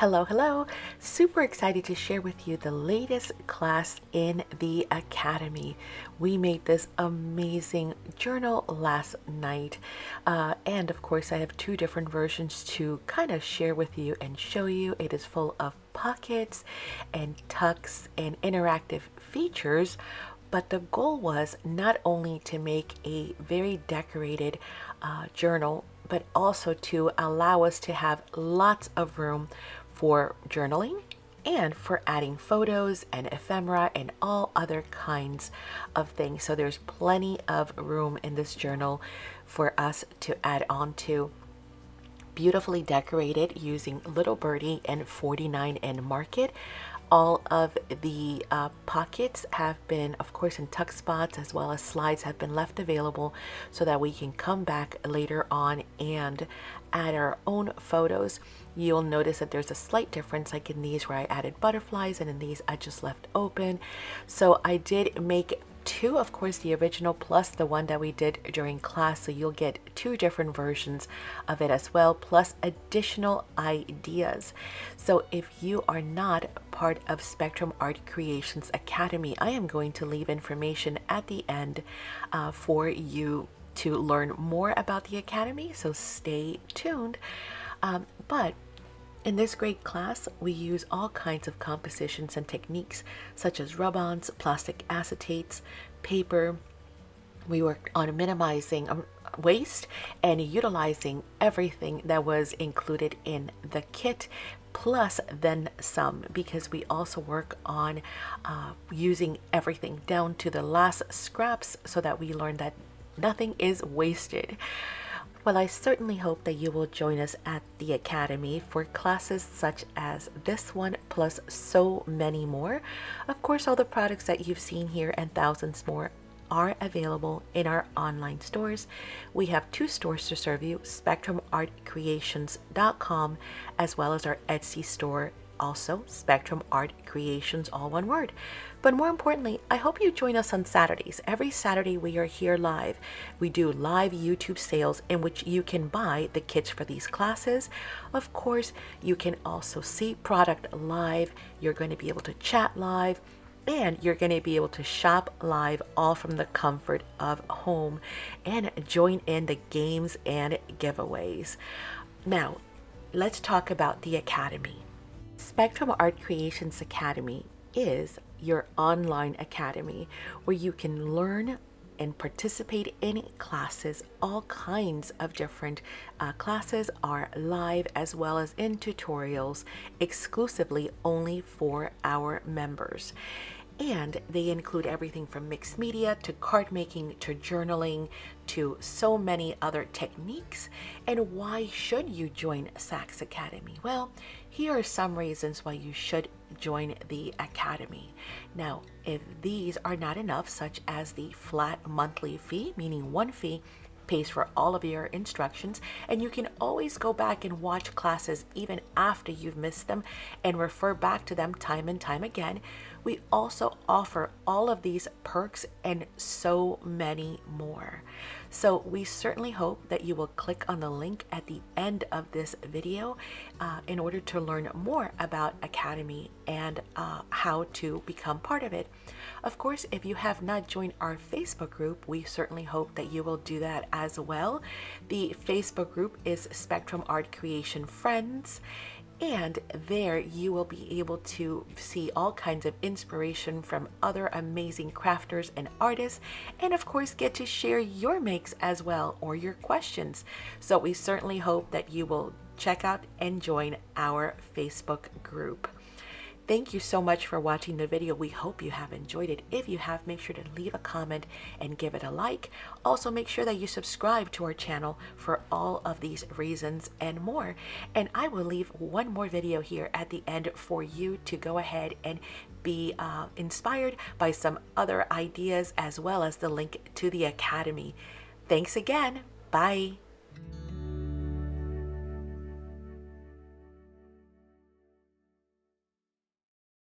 Hello, hello. Super excited to share with you the latest class in the Academy. We made this amazing journal last night. And of course, I have two different versions to kind of share with you and show you. It is full of pockets and tucks and interactive features. But the goal was not only to make a very decorated journal, but also to allow us to have lots of room for journaling and for adding photos and ephemera and all other kinds of things. So there's plenty of room in this journal for us to add on to. Beautifully decorated using Little Birdie and 49 and Market. All of the pockets have been, of course, in tuck spots, as well as slides have been left available so that we can come back later on and add our own photos. You'll notice that there's a slight difference, like in these where I added butterflies and in these I just left open. So I did make two, of course, the original plus the one that we did during class, so you'll get two different versions of it as well, plus additional ideas. So if you are not part of Spectrum Art Creations Academy, I am going to leave information at the end for you to learn more about the Academy, so stay tuned. But in this great class, we use all kinds of compositions and techniques such as rub-ons, plastic acetates, paper. We worked on minimizing waste and utilizing everything that was included in the kit, plus then some, because we also work on using everything down to the last scraps so that we learn that nothing is wasted. Well, I certainly hope that you will join us at the Academy for classes such as this one, plus so many more. Of course, all the products that you've seen here and thousands more are available in our online stores. We have two stores to serve you, spectrumartcreations.com, as well as our Etsy store, also Spectrum Art Creations, all one word. But more importantly, I hope you join us on Saturdays. Every Saturday we are here live. We do live YouTube sales in which you can buy the kits for these classes. Of course, you can also see product live. You're going to be able to chat live, and you're going to be able to shop live, all from the comfort of home, and join in the games and giveaways. Now, let's talk about the Academy. Spectrum Art Creations Academy is your online academy where you can learn and participate in classes. All kinds of different classes are live, as well as in tutorials exclusively only for our members. And they include everything from mixed media to card making to journaling to so many other techniques. And why should you join SACs Academy? Well, here are some reasons why you should join the Academy. Now, if these are not enough, such as the flat monthly fee, meaning one fee pays for all of your instructions, and you can always go back and watch classes even after you've missed them and refer back to them time and time again. We also offer all of these perks and so many more. So we certainly hope that you will click on the link at the end of this video in order to learn more about Academy and how to become part of it. Of course, if you have not joined our Facebook group, we certainly hope that you will do that as well. The Facebook group is Spectrum Art Creation Friends, and there you will be able to see all kinds of inspiration from other amazing crafters and artists, and of course get to share your makes as well, or your questions. So we certainly hope that you will check out and join our Facebook group. Thank you so much for watching the video. We hope you have enjoyed it. If you have, make sure to leave a comment and give it a like. Also, make sure that you subscribe to our channel for all of these reasons and more. And I will leave one more video here at the end for you to go ahead and be inspired by some other ideas, as well as the link to the Academy. Thanks again. Bye.